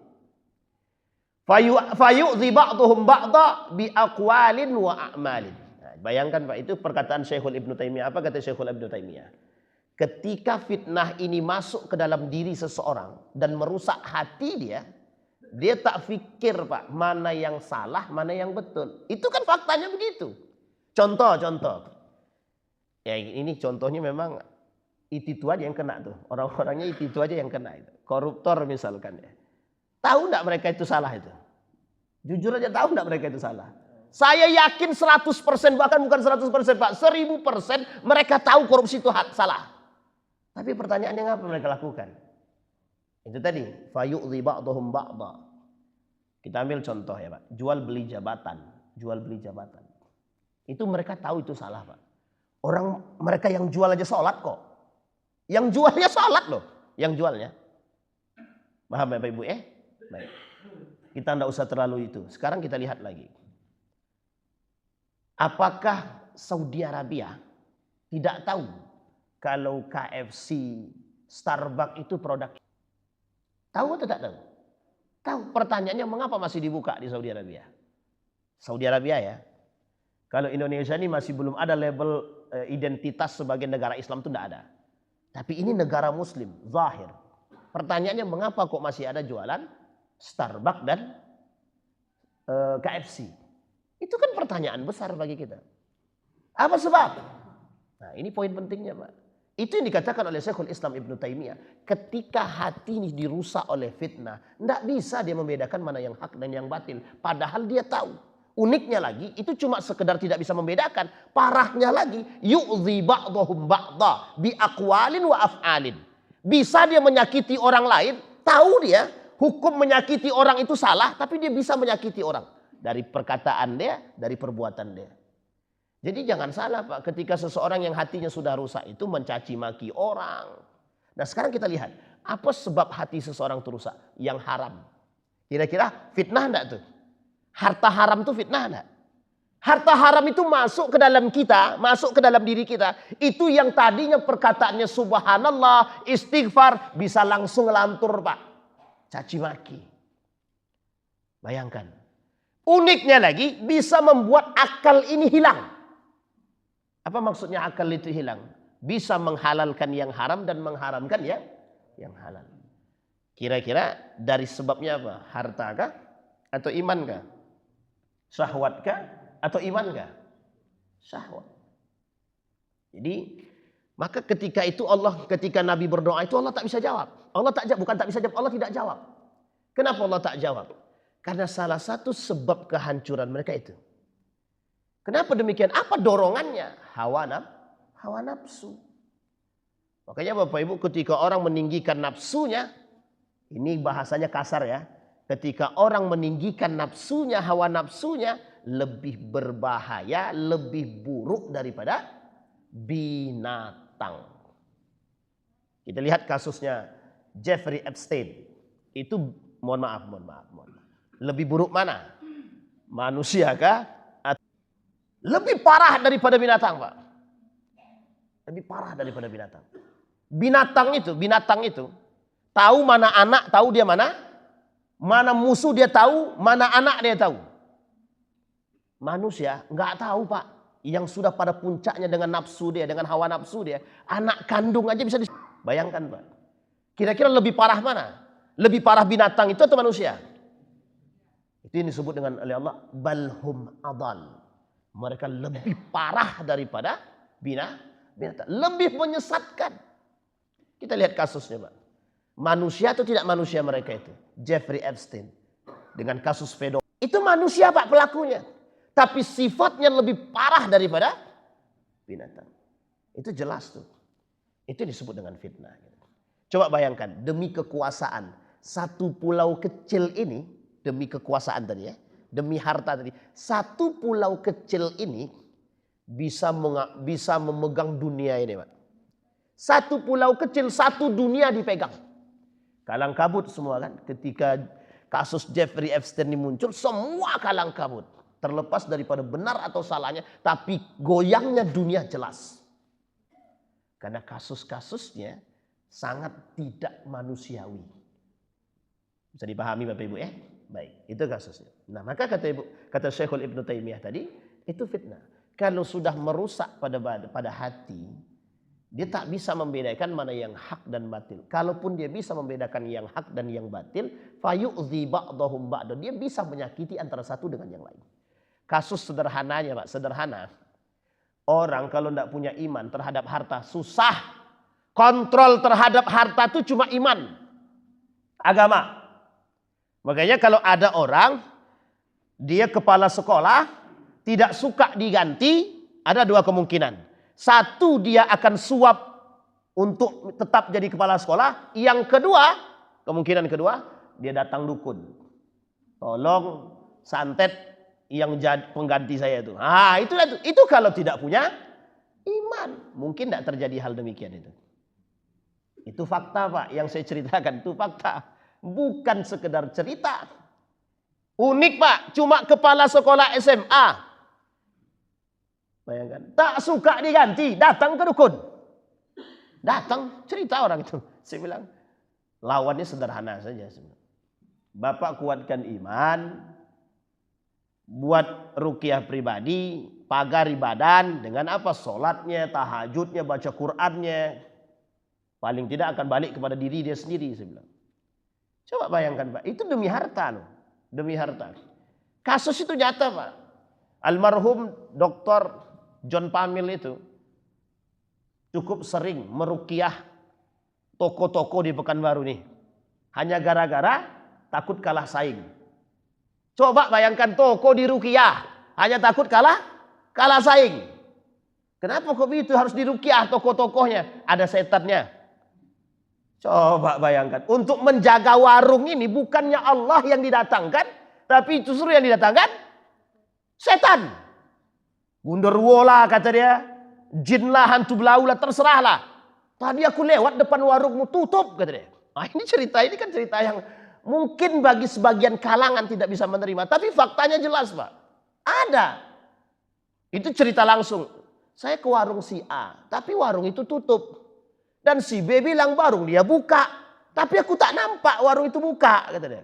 Fayu'dhi ba'duhum ba'da bi aqwalin wa a'malin. Nah, bayangkan Pak, itu perkataan Syekhul Ibnu Taimiyah. Apa kata Syekhul Ibnu Taimiyah? Ketika fitnah ini masuk ke dalam diri seseorang dan merusak hati dia tak fikir Pak, mana yang salah, mana yang betul. Itu kan faktanya begitu. Contoh. Ya ini contohnya memang itu aja yang kena tuh. Orang-orangnya itu aja yang kena itu. Koruptor misalkan ya. Tahu enggak mereka itu salah itu? Jujur aja tahu enggak mereka itu salah? Saya yakin 100%, bahkan bukan 100% Pak, 1000% mereka tahu korupsi itu salah. Tapi pertanyaannya apa mereka lakukan? Itu tadi, fayu'dhi ba'dhum ba'dha. Kita ambil contoh ya Pak, jual beli jabatan. Itu mereka tahu itu salah Pak. Orang mereka yang jual aja sholat kok. Yang jualnya sholat loh, yang jualnya. Paham Bapak Ibu Baik. Kita tidak usah terlalu itu. Sekarang kita lihat lagi. Apakah Saudi Arabia tidak tahu kalau KFC, Starbucks itu produk? Tahu atau tidak tahu? Tahu. Pertanyaannya mengapa masih dibuka di Saudi Arabia? Saudi Arabia ya. Kalau Indonesia ini masih belum ada label identitas sebagai negara Islam, itu tidak ada. Tapi ini negara Muslim, zahir. Pertanyaannya mengapa kok masih ada jualan Starbucks dan KFC? Itu kan pertanyaan besar bagi kita. Apa sebab? Nah ini poin pentingnya Pak. Itu yang dikatakan oleh Syekhul Islam Ibnu Taimiyah. Ketika hati ini dirusak oleh fitnah, tidak bisa dia membedakan mana yang hak dan yang batil. Padahal dia tahu. Uniknya lagi, itu cuma sekedar tidak bisa membedakan. Parahnya lagi, yu'dhi ba'dhum ba'dha bi aqwalin wa af'alin. Bisa dia menyakiti orang lain, tahu dia hukum menyakiti orang itu salah, tapi dia bisa menyakiti orang. Dari perkataan dia, dari perbuatan dia. Jadi jangan salah Pak, ketika seseorang yang hatinya sudah rusak itu mencaci maki orang. Nah sekarang kita lihat, apa sebab hati seseorang itu rusak? Yang haram. Kira-kira fitnah enggak tuh? Harta haram itu fitnah enggak? Harta haram itu masuk ke dalam kita, masuk ke dalam diri kita. Itu yang tadinya perkataannya subhanallah, istighfar, bisa langsung ngelantur Pak. Caci maki. Bayangkan. Uniknya lagi, bisa membuat akal ini hilang. Apa maksudnya akal itu hilang? Bisa menghalalkan yang haram dan mengharamkan yang halal. Kira-kira dari sebabnya apa? Harta kah? Atau iman kah? Syahwat kah? Atau iman kah? Syahwat. Jadi maka ketika itu ketika Nabi berdoa itu Allah tak bisa jawab. Bukan tak bisa jawab, Allah tidak jawab. Kenapa Allah tak jawab? Karena salah satu sebab kehancuran mereka itu. Kenapa demikian? Apa dorongannya? Hawa nafsu. Makanya Bapak Ibu ketika orang meninggikan nafsunya, ini bahasanya kasar ya. ketika orang meninggikan nafsunya, hawa nafsunya, lebih berbahaya, lebih buruk daripada binatang. Kita lihat kasusnya Jeffrey Epstein. Itu mohon maaf. Lebih buruk mana? Manusia kah? Lebih parah daripada binatang, Pak. Lebih parah daripada binatang. Binatang itu tahu mana anak, tahu dia mana musuh dia tahu, mana anak dia tahu. Manusia nggak tahu, Pak. Yang sudah pada puncaknya dengan nafsu dia, dengan hawa nafsu dia, anak kandung aja bisa bayangkan, Pak. Kira-kira lebih parah mana? Lebih parah binatang itu atau manusia? Itu yang disebut dengan oleh Allah balhum adal. Mereka lebih parah daripada binatang, lebih menyesatkan. Kita lihat kasusnya, Pak. Manusia atau tidak manusia mereka itu? Jeffrey Epstein dengan kasus pedofil. Itu manusia, Pak, pelakunya. Tapi sifatnya lebih parah daripada binatang. Itu jelas tuh. Itu disebut dengan fitnah. Coba bayangkan, demi kekuasaan satu pulau kecil ini, demi kekuasaan tadi ya, demi harta tadi, satu pulau kecil ini bisa memegang dunia ini, Pak. Satu pulau kecil, satu dunia dipegang. Kalang kabut semua kan. Ketika kasus Jeffrey Epstein ini muncul, semua kalang kabut. Terlepas daripada benar atau salahnya, tapi goyangnya dunia jelas. Karena kasus-kasusnya sangat tidak manusiawi. Bisa dipahami Bapak Ibu ya? Baik, itu kasusnya. Nah, maka kata Syekhul Ibnu Taimiyah tadi, itu fitnah. Kalau sudah merusak pada hati, dia tak bisa membedakan mana yang hak dan batil. Kalaupun dia bisa membedakan yang hak dan yang batil, fayu'dzi ba'dahum ba'da. Dia bisa menyakiti antara satu dengan yang lain. Kasus sederhananya, Pak, sederhana. Orang kalau tidak punya iman terhadap harta susah. Kontrol terhadap harta itu cuma iman, agama. Makanya kalau ada orang, dia kepala sekolah, tidak suka diganti, ada dua kemungkinan. Satu, dia akan suap untuk tetap jadi kepala sekolah. Yang kedua, kemungkinan kedua, dia datang dukun. Tolong santet yang jadi pengganti saya itu. Ah, itu kalau tidak punya iman, mungkin tidak terjadi hal demikian itu. Itu fakta, Pak, yang saya ceritakan itu fakta. Bukan sekedar cerita. Unik, Pak, cuma kepala sekolah SMA. Bayangkan, tak suka diganti, datang ke dukun. Datang, cerita orang itu. Saya bilang, lawannya sederhana saja. Bapak kuatkan iman, buat ruqyah pribadi, pagari badan, dengan apa? Sholatnya, tahajudnya, baca Qur'annya. Paling tidak akan balik kepada diri dia sendiri, saya bilang. Coba bayangkan, Pak, itu demi harta loh. Demi harta. Kasus itu nyata, Pak. Almarhum Dr. John Pamil itu cukup sering meruqyah toko-toko di Pekanbaru nih. Hanya gara-gara takut kalah saing. Coba bayangkan toko diruqyah, hanya takut kalah saing. Kenapa kok itu harus diruqyah toko-tokohnya? Ada setannya. Coba bayangkan, untuk menjaga warung ini bukannya Allah yang didatangkan, tapi justru yang didatangkan setan. Gundurwo lah kata dia, jin lah, hantu belaulah, terserahlah. Tadi aku lewat depan warungmu tutup kata dia. Nah, ini kan cerita yang mungkin bagi sebagian kalangan tidak bisa menerima, tapi faktanya jelas, Pak. Ada. Itu cerita langsung. Saya ke warung si A, tapi warung itu tutup. Dan si B bilang warung dia buka, tapi aku tak nampak warung itu buka, kata dia.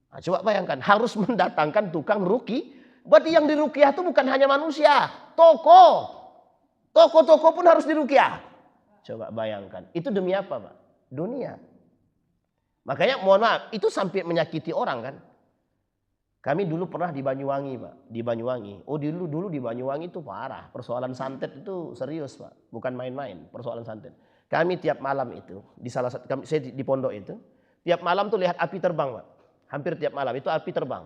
Nah, coba bayangkan, harus mendatangkan tukang ruqyah. Berarti yang diruqyah itu bukan hanya manusia, toko-toko pun harus diruqyah. Coba bayangkan, itu demi apa, Pak? Dunia. Makanya mohon maaf, itu sampai menyakiti orang kan. Kami dulu pernah di Banyuwangi, Pak, di Banyuwangi. Oh, dulu di Banyuwangi itu parah. Persoalan santet itu serius, Pak. Bukan main-main, persoalan santet. Kami tiap malam itu di salah satu, saya di pondok itu, tiap malam tuh lihat api terbang, Pak. Hampir tiap malam itu api terbang.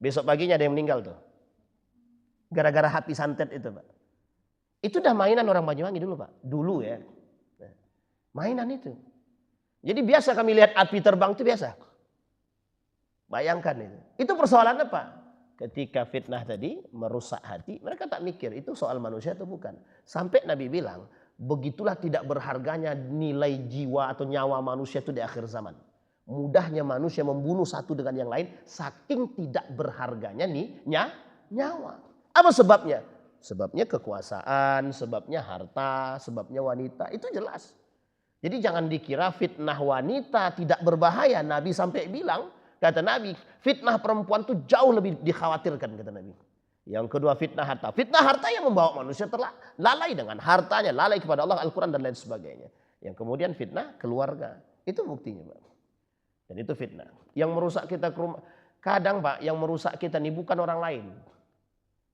Besok paginya ada yang meninggal tuh. Gara-gara api santet itu, Pak. Itu udah mainan orang Banyuwangi dulu, Pak. Dulu ya. Mainan itu. Jadi biasa kami lihat api terbang itu biasa. Bayangkan itu. Itu persoalan apa? Ketika fitnah tadi merusak hati, mereka tak mikir itu soal manusia atau bukan. Sampai Nabi bilang, begitulah tidak berharganya nilai jiwa atau nyawa manusia itu di akhir zaman. Mudahnya manusia membunuh satu dengan yang lain, saking tidak berharganya nih nyawa. Apa sebabnya? Sebabnya kekuasaan, sebabnya harta, sebabnya wanita. Itu jelas. Jadi jangan dikira fitnah wanita tidak berbahaya. Nabi sampai bilang, kata Nabi, fitnah perempuan itu jauh lebih dikhawatirkan, kata Nabi. Yang kedua fitnah harta. Fitnah harta yang membawa manusia lalai dengan hartanya, lalai kepada Allah, Al-Quran dan lain sebagainya. Yang kemudian fitnah keluarga. Itu buktinya, Pak. Dan itu fitnah. Yang merusak kita ke rumah. Kadang, Pak, yang merusak kita ini bukan orang lain.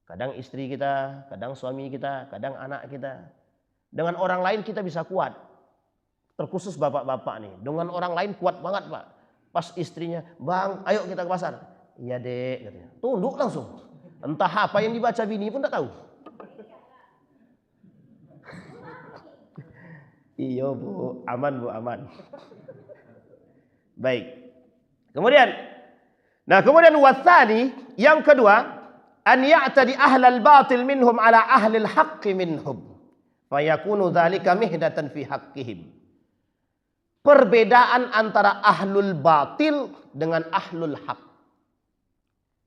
Kadang istri kita, kadang suami kita, kadang anak kita. Dengan orang lain kita bisa kuat. Terkhusus bapak-bapak nih. Dengan orang lain kuat banget, Pak. Pas istrinya, bang, ayo kita ke pasar. Iya dek, katanya. Tunduk langsung. Entah apa yang dibaca bini pun tak tahu. Iya bu, aman bu, aman. Baik. Kemudian wasani, yang kedua, an ya'tadi ahlal batil minhum ala ahlil haqqi minhum. Fayakunu dzalika mihdatan fi haqqihim. Perbedaan antara ahlul batil dengan ahlul haq.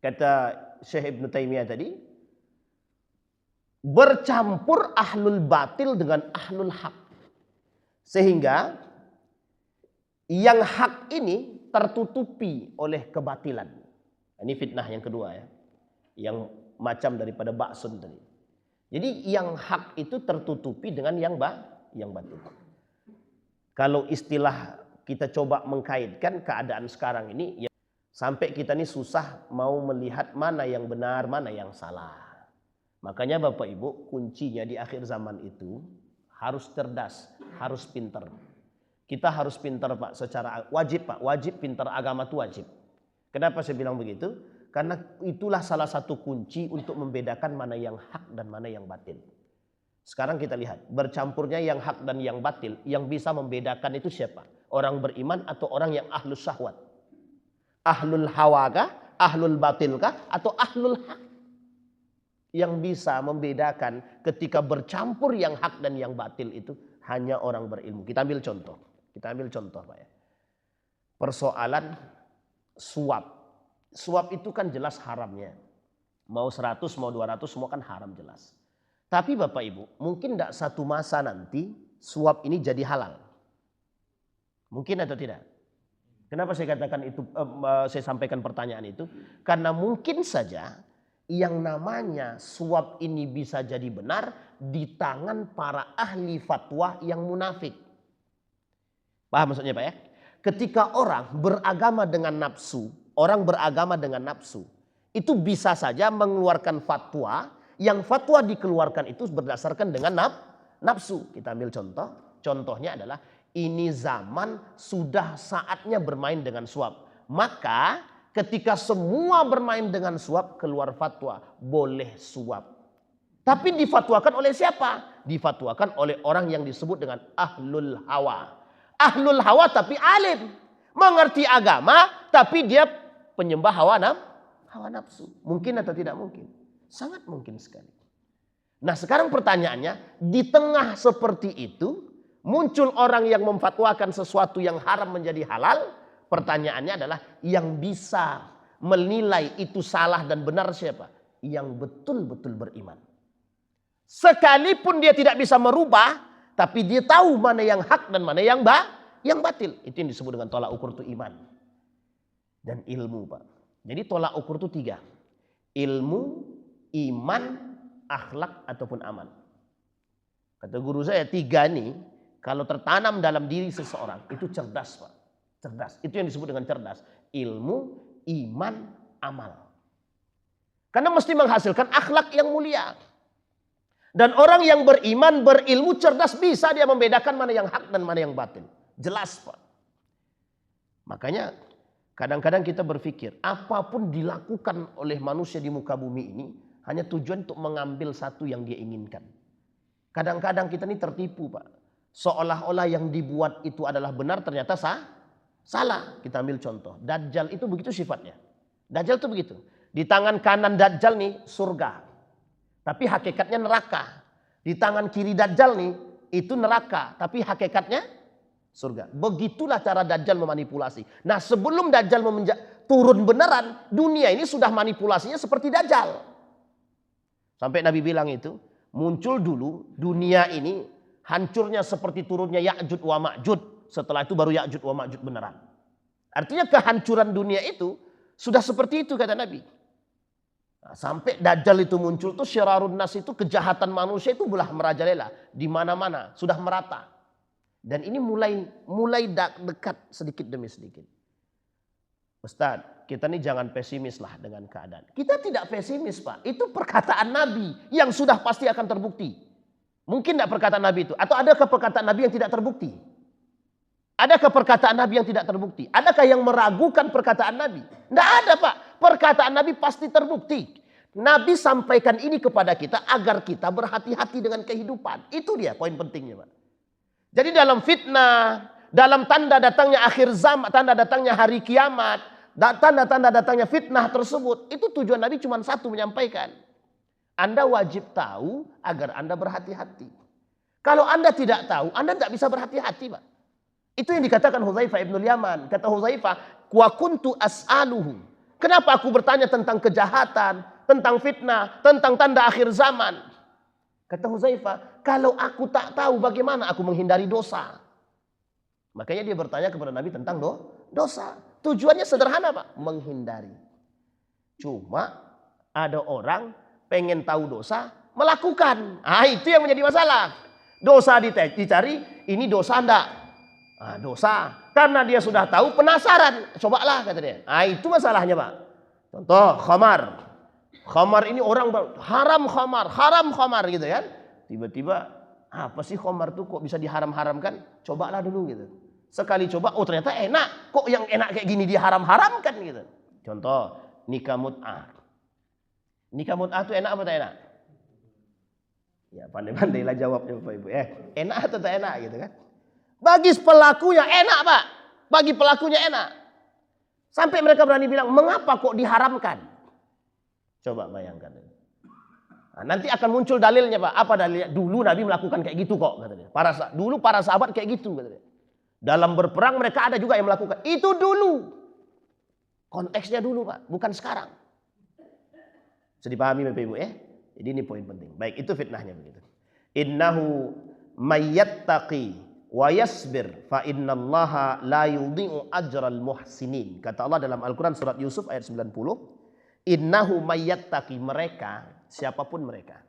Kata Syekh Ibn Taimiyah tadi, bercampur ahlul batil dengan ahlul haq. Sehingga yang hak ini tertutupi oleh kebatilan. Ini fitnah yang kedua ya. Yang macam daripada baksun tadi. Jadi yang hak itu tertutupi dengan yang batil. Kalau istilah kita coba mengkaitkan keadaan sekarang ini, ya, sampai kita ini susah mau melihat mana yang benar, mana yang salah. Makanya Bapak Ibu, kuncinya di akhir zaman itu harus cerdas, harus pintar. Kita harus pintar Pak, secara wajib Pak, wajib pintar agama itu wajib. Kenapa saya bilang begitu? Karena itulah salah satu kunci untuk membedakan mana yang hak dan mana yang batil. Sekarang kita lihat, bercampurnya yang hak dan yang batil, yang bisa membedakan itu siapa? Orang beriman atau orang yang ahlus syahwat? Ahlul hawa kah? Ahlul batil kah? Atau ahlul hak? Yang bisa membedakan ketika bercampur yang hak dan yang batil itu hanya orang berilmu. Kita ambil contoh. Pak ya. Persoalan suap. Suap itu kan jelas haramnya. Mau 100, mau 200, semua kan haram jelas. Tapi Bapak Ibu, mungkin tidak satu masa nanti suap ini jadi halal. Mungkin atau tidak? Kenapa saya katakan itu, saya sampaikan pertanyaan itu? Karena mungkin saja yang namanya suap ini bisa jadi benar di tangan para ahli fatwa yang munafik. Paham maksudnya Pak ya? Ketika orang beragama dengan nafsu, itu bisa saja mengeluarkan fatwa. Yang fatwa dikeluarkan itu berdasarkan dengan nafsu. Kita ambil contoh. Contohnya adalah ini zaman sudah saatnya bermain dengan suap. Maka ketika semua bermain dengan suap keluar fatwa. Boleh suap. Tapi difatwakan oleh siapa? Difatwakan oleh orang yang disebut dengan ahlul hawa. Ahlul hawa tapi alim. Mengerti agama tapi dia penyembah hawa nafsu. Mungkin atau tidak mungkin? Sangat mungkin sekali. Nah sekarang pertanyaannya, di tengah seperti itu, muncul orang yang memfatwakan sesuatu yang haram menjadi halal. Pertanyaannya adalah, yang bisa menilai itu salah dan benar siapa? Yang betul-betul beriman. Sekalipun dia tidak bisa merubah, tapi dia tahu mana yang hak dan mana yang batil. Itu yang disebut dengan tolak ukur itu iman. Dan ilmu Pak. Jadi tolak ukur itu 3. Ilmu, iman, akhlak ataupun amal. Kata guru saya 3 nih kalau tertanam dalam diri seseorang itu cerdas Pak. Cerdas. Itu yang disebut dengan cerdas. Ilmu, iman, amal. Karena mesti menghasilkan akhlak yang mulia. Dan orang yang beriman, berilmu, cerdas bisa dia membedakan mana yang hak dan mana yang batil. Jelas Pak. Makanya kadang-kadang kita berpikir apapun dilakukan oleh manusia di muka bumi ini hanya tujuan untuk mengambil satu yang dia inginkan. Kadang-kadang kita ini tertipu Pak. Seolah-olah yang dibuat itu adalah benar ternyata Salah. Kita ambil contoh. Dajjal itu begitu sifatnya. Dajjal itu begitu. Di tangan kanan Dajjal nih surga. Tapi hakikatnya neraka. Di tangan kiri Dajjal nih itu neraka. Tapi hakikatnya surga. Begitulah cara Dajjal memanipulasi. Nah sebelum Dajjal turun beneran, dunia ini sudah manipulasinya seperti Dajjal. Sampai Nabi bilang itu, muncul dulu dunia ini hancurnya seperti turunnya Ya'jud wa Ma'jud. Setelah itu baru Ya'jud wa Ma'jud beneran. Artinya kehancuran dunia itu sudah seperti itu kata Nabi. Nah, sampai Dajjal itu muncul tuh syirarun nas itu kejahatan manusia itu belah merajalela di mana-mana, sudah merata. Dan ini mulai dekat sedikit demi sedikit. Ustaz, kita nih jangan pesimis lah dengan keadaan. Kita tidak pesimis Pak, itu perkataan Nabi yang sudah pasti akan terbukti. Mungkin tidak perkataan Nabi itu, atau adakah perkataan Nabi yang tidak terbukti? Adakah perkataan Nabi yang tidak terbukti? Adakah yang meragukan perkataan Nabi? Tidak ada Pak, perkataan Nabi pasti terbukti. Nabi sampaikan ini kepada kita agar kita berhati-hati dengan kehidupan. Itu dia poin pentingnya Pak. Jadi dalam fitnah, dalam tanda datangnya akhir zaman, tanda datangnya hari kiamat, tanda-tanda datangnya fitnah tersebut, itu tujuan Nabi cuma satu, menyampaikan. Anda wajib tahu agar Anda berhati-hati. Kalau Anda tidak tahu, Anda tidak bisa berhati-hati Pak. Itu yang dikatakan Hudzaifah ibnul Yaman. Kata Hudzaifah, wa kuntu as'aluhu. Kenapa aku bertanya tentang kejahatan, tentang fitnah, tentang tanda akhir zaman? Kata Hudzaifah, kalau aku tak tahu bagaimana aku menghindari dosa. Makanya dia bertanya kepada Nabi tentang dosa. Tujuannya sederhana Pak, menghindari. Cuma ada orang pengen tahu dosa, melakukan. Itu yang menjadi masalah. Dosa dicari, ini dosa enggak? Dosa. Karena dia sudah tahu, penasaran. Cobalah kata dia. Itu masalahnya Pak. Contoh khamar. Khamar ini orang haram khamar gitu kan. Tiba-tiba apa sih khamar tuh kok bisa diharam-haramkan? Cobalah dulu gitu. Sekali coba, oh ternyata enak. Kok yang enak kayak gini diharam-haramkan gitu. Contoh nikah mut'ah. Nikah mut'ah tuh enak apa tak enak? Ya pandai-pandailah jawabnya Bapak Ibu. Enak atau tak enak gitu kan? Bagi pelakunya enak Pak. Bagi pelakunya enak. Sampai mereka berani bilang, mengapa kok diharamkan? Coba bayangkan. Nanti akan muncul dalilnya Pak. Apa dalilnya? Dulu Nabi melakukan kayak gitu kok. Katanya. Dulu para sahabat kayak gitu. Katanya. Dalam berperang mereka ada juga yang melakukan. Itu dulu. Konteksnya dulu Pak. Bukan sekarang. Bisa dipahami Bapak Ibu ya? Jadi ini poin penting. Baik itu fitnahnya begitu. Innahu mayyattaqi wa yasbir fa innallaha la yudhi'u ajral muhsinin. Kata Allah dalam Al-Quran surat Yusuf ayat 90. Innahu mayyattaqi, mereka, siapapun mereka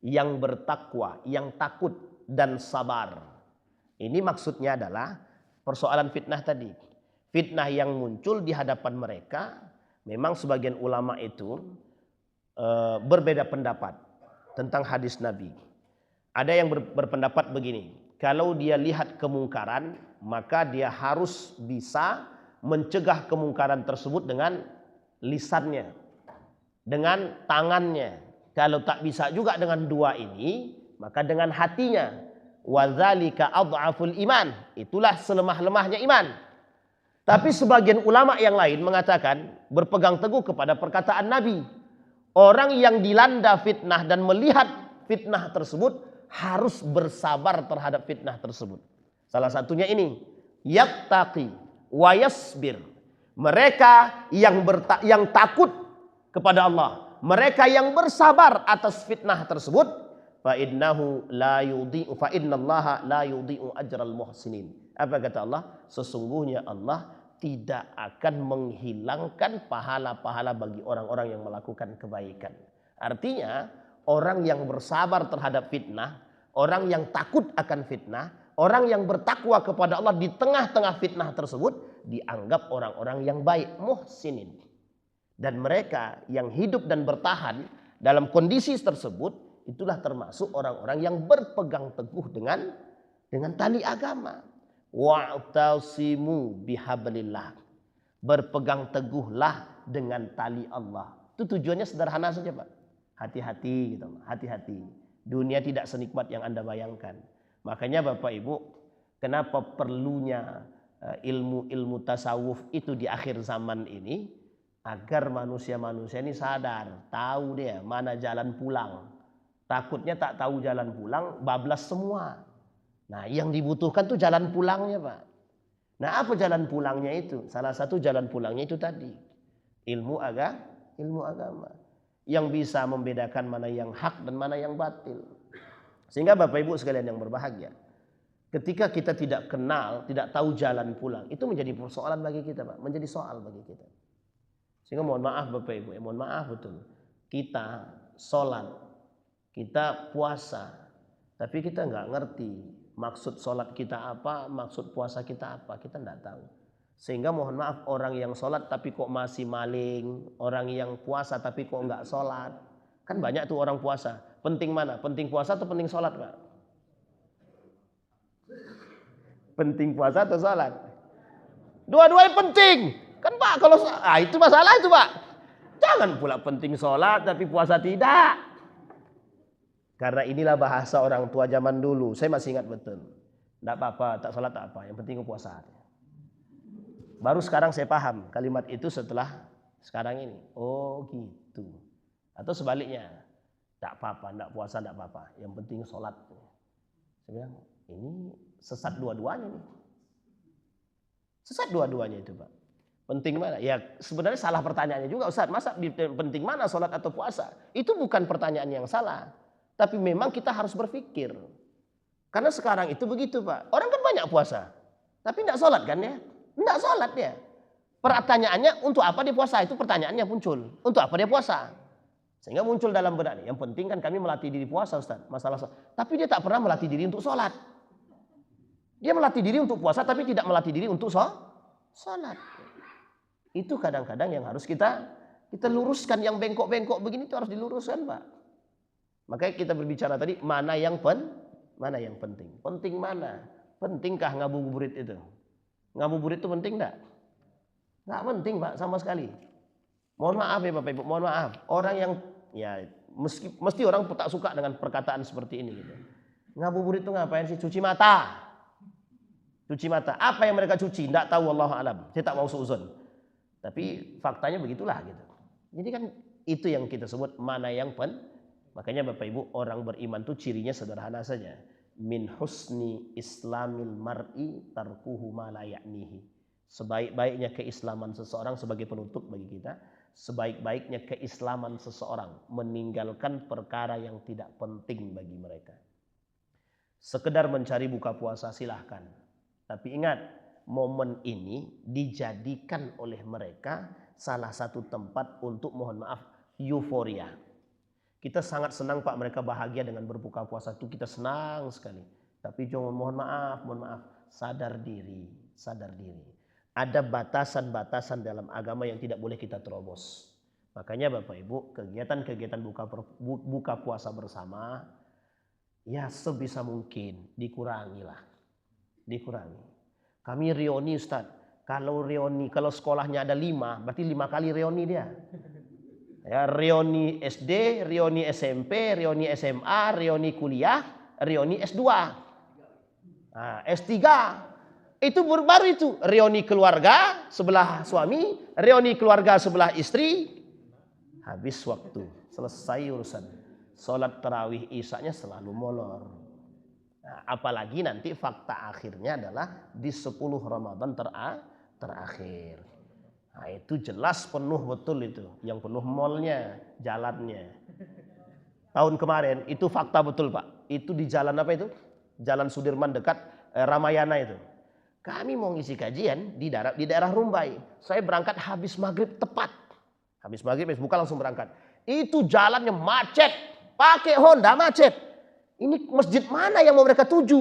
yang bertakwa, yang takut dan sabar. Ini maksudnya adalah persoalan fitnah tadi. Fitnah yang muncul di hadapan mereka, memang sebagian ulama itu berbeda pendapat tentang hadis Nabi. Ada yang berpendapat begini, kalau dia lihat kemungkaran, maka dia harus bisa mencegah kemungkaran tersebut dengan lisannya, dengan tangannya. Kalau tak bisa juga dengan dua ini, maka dengan hatinya. Wadzalika adhaful iman. Itulah selemah-lemahnya iman. Tapi sebagian ulama yang lain mengatakan, berpegang teguh kepada perkataan Nabi. Orang yang dilanda fitnah dan melihat fitnah tersebut harus bersabar terhadap fitnah tersebut. Salah satunya ini, yattaqi wa yasbir. Mereka yang takut kepada Allah, mereka yang bersabar atas fitnah tersebut, fa innallaha la yudhi'u ajral muhsinin. Apa kata Allah? Sesungguhnya Allah tidak akan menghilangkan pahala-pahala bagi orang-orang yang melakukan kebaikan. Artinya, orang yang bersabar terhadap fitnah, orang yang takut akan fitnah, orang yang bertakwa kepada Allah di tengah-tengah fitnah tersebut dianggap orang-orang yang baik, muhsinin. Dan mereka yang hidup dan bertahan dalam kondisi tersebut, itulah termasuk orang-orang yang berpegang teguh dengan tali agama. Wa'tasimu bihablillah. Berpegang teguhlah dengan tali Allah. Itu tujuannya sederhana saja Pak. Hati-hati gitu, hati-hati. Dunia tidak senikmat yang Anda bayangkan. Makanya Bapak Ibu, kenapa perlunya ilmu tasawuf itu di akhir zaman ini, agar manusia-manusia ini sadar, tahu dia mana jalan pulang. Takutnya tak tahu jalan pulang, bablas semua. Nah, yang dibutuhkan tuh jalan pulangnya, Pak. Nah, apa jalan pulangnya itu? Salah satu jalan pulangnya itu tadi, ilmu agama. Yang bisa membedakan mana yang hak dan mana yang batil. Sehingga Bapak Ibu sekalian yang berbahagia, ketika kita tidak kenal, tidak tahu jalan pulang, itu menjadi persoalan bagi kita, Pak. Menjadi soal bagi kita. Sehingga mohon maaf Bapak Ibu, mohon maaf betul. Kita sholat, kita puasa, tapi kita nggak ngerti maksud sholat kita apa, maksud puasa kita apa, kita nggak tahu. Sehingga mohon maaf, orang yang sholat tapi kok masih maling, orang yang puasa tapi kok nggak sholat. Kan banyak tuh orang puasa. Penting mana? Penting puasa atau penting sholat, Pak? Penting puasa atau sholat? Dua-duanya penting. Kan Pak, kalau itu masalah itu, Pak. Jangan pula penting sholat tapi puasa tidak. Karena inilah bahasa orang tua zaman dulu. Saya masih ingat betul. Tidak apa-apa, tak sholat tak apa. Yang penting puasa. Baru sekarang saya paham kalimat itu setelah sekarang ini. Oh gitu. Atau sebaliknya. Tak apa-apa, tidak puasa tidak apa-apa. Yang penting sholat. Saya bilang, ini sesat dua-duanya nih. Sesat dua-duanya itu, Pak. Penting mana? Ya sebenarnya salah pertanyaannya juga, Ustaz. Masa penting mana sholat atau puasa? Itu bukan pertanyaan yang salah. Tapi memang kita harus berpikir. Karena sekarang itu begitu, Pak. Orang kan banyak puasa. Tapi tidak sholat kan ya? Tidak sholat dia. Pertanyaannya untuk apa dia puasa? Itu pertanyaannya muncul. Untuk apa dia puasa? Sehingga muncul dalam benak. Yang penting kan kami melatih diri puasa, Ustaz. Masalah sholat. Tapi dia tak pernah melatih diri untuk sholat. Dia melatih diri untuk puasa tapi tidak melatih diri untuk sholat. Itu kadang-kadang yang harus kita luruskan. Yang bengkok-bengkok begini itu harus diluruskan, Pak. Makanya kita berbicara tadi mana yang penting. Penting mana? Pentingkah ngabuburit itu? Ngabuburit itu penting enggak? Enggak penting, Pak, sama sekali. Mohon maaf ya Bapak Ibu, mohon maaf. Orang yang ya mesti orang tak suka dengan perkataan seperti ini gitu. Ngabuburit itu ngapain sih? Cuci mata. Cuci mata. Apa yang mereka cuci? Enggak tahu, wallahu alam. Saya tak mau suuzon. Tapi faktanya begitulah gitu. Jadi kan itu yang kita sebut mana yang penting. Makanya Bapak Ibu, orang beriman itu cirinya sederhana saja. Min husni islamil mar'i tarkuhu ma la ya'nihi. Sebaik-baiknya keislaman seseorang sebagai penutup bagi kita, sebaik-baiknya keislaman seseorang meninggalkan perkara yang tidak penting bagi mereka. Sekedar mencari buka puasa silahkan. Tapi ingat, momen ini dijadikan oleh mereka salah satu tempat untuk, mohon maaf, euforia. Kita sangat senang Pak, mereka bahagia dengan berbuka puasa itu, kita senang sekali. Tapi jangan, mohon maaf, sadar diri. Ada batasan-batasan dalam agama yang tidak boleh kita terobos. Makanya Bapak Ibu, kegiatan-kegiatan buka puasa bersama, ya sebisa mungkin dikurangilah. Dikurangi. Kami reuni Ustaz. Kalau sekolahnya ada 5, berarti 5 kali reuni dia. Ya, reuni SD, reuni SMP, reuni SMA, reuni kuliah, reuni S2. Nah, S3. Itu baru itu. Reuni keluarga sebelah suami, reuni keluarga sebelah istri. Habis waktu, selesai urusan. Sholat tarawih isya-nya selalu molor. Nah, apalagi nanti fakta akhirnya adalah di 10 Ramadan terakhir. Nah, itu jelas penuh betul itu. Yang penuh malnya, jalannya. Tahun kemarin itu fakta betul Pak. Itu di jalan apa itu? Jalan Sudirman dekat Ramayana itu. Kami mau ngisi kajian di daerah Rumbai. Saya berangkat habis maghrib tepat. Habis maghrib buka langsung berangkat. Itu jalannya macet. Pakai Honda macet. Ini masjid mana yang mau mereka tuju?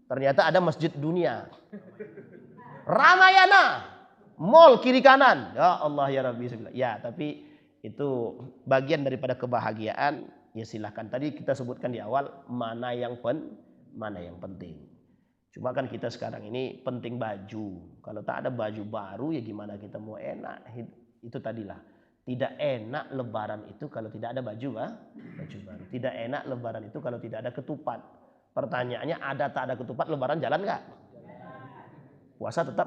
Ternyata ada Masjid Dunia. Ramayana. Mall kiri kanan. Ya Allah ya Rabbi. Ya, tapi itu bagian daripada kebahagiaan. Ya silahkan. Tadi kita sebutkan di awal mana yang penting. Cuma kan kita sekarang ini penting baju. Kalau tak ada baju baru ya gimana kita mau enak. Itu tadilah. Tidak enak lebaran itu kalau tidak ada baju baru. Tidak enak lebaran itu kalau tidak ada ketupat. Pertanyaannya, ada tak ada ketupat lebaran jalan nggak? Puasa tetap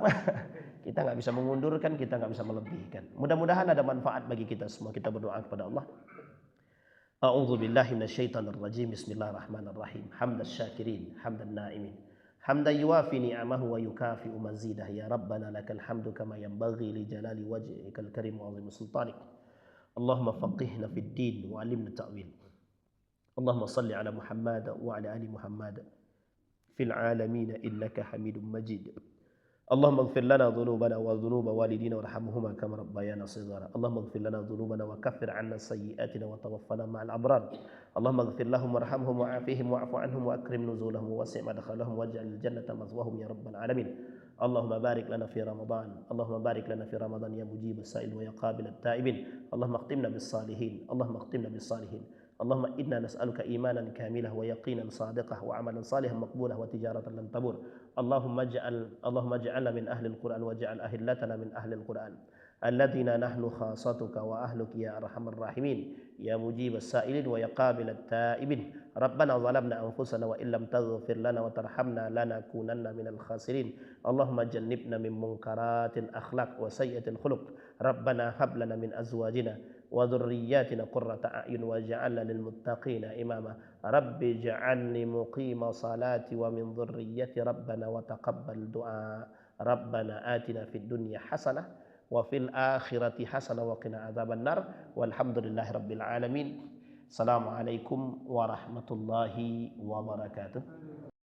kita nggak bisa mengundurkan, kita nggak bisa melebihkan. Mudah-mudahan ada manfaat bagi kita semua. Kita berdoa kepada Allah. A'udzu billahi minasyaitonir rajim. Bismillahirrahmanirrahim. Hamdas syakirin, hamdan na'imin. Hamdan yuwafi ni'amahu wa yukafi'u mazidah. Ya Rabbana lakal hamdu kama yanbaghi li jalali wajhikal karim wa 'azimi sultanik. Allahumma faqihna fid din wa 'allimna ta'wil. Allahumma salli ala Muhammad wa ala ali Muhammad fil alamin innaka Hamidum Majid. اللهم اغفر لنا ذنوبنا وذنوب والدينا وارحمهما كما ربيانا صغارا. اللهم اغفر لنا ذنوبنا وكفر عنا سيئاتنا وتوفنا مع الأبرار. اللهم اغفر لهم وارحمهم وعافهم واعف عنهم واكرم نزولهم ووسع مدخلهم واجعل الجنة مثواهم يا رب العالمين. اللهم بارك لنا في رمضان. اللهم بارك لنا في رمضان يا مجيب السائل ويا قابل التائبين. اللهم اختمنا بالصالحين. اللهم اختمنا بالصالحين. اللهم إنا نسألك إيمانا كاملا ويقينا صادقا وعملا صالحا مقبولا وتجارة لن تبور. اللهم اجعلنا من أهل القرآن واجعل أهلتنا من أهل القرآن الذين نحن خاصتك وأهلك يا أرحم الراحمين يا مجيب السائلين ويا قابل التائبين. ربنا ظلمنا أنفسنا وإن لم تغفر لنا وترحمنا لنكونن من الخاسرين. اللهم جنبنا من منكرات الأخلاق وسيئة الخلق. ربنا هب لنا من أزواجنا وذرياتنا قرة أعين واجعلنا للمتقين إماما. رب اجعلني مقيم صلاتي ومن ذريتي ربنا وتقبل دعاء. ربنا آتنا في الدنيا حسنة وفي الآخرة حسنة وقنا عذاب النار والحمد لله رب العالمين. السلام عليكم ورحمة الله وبركاته.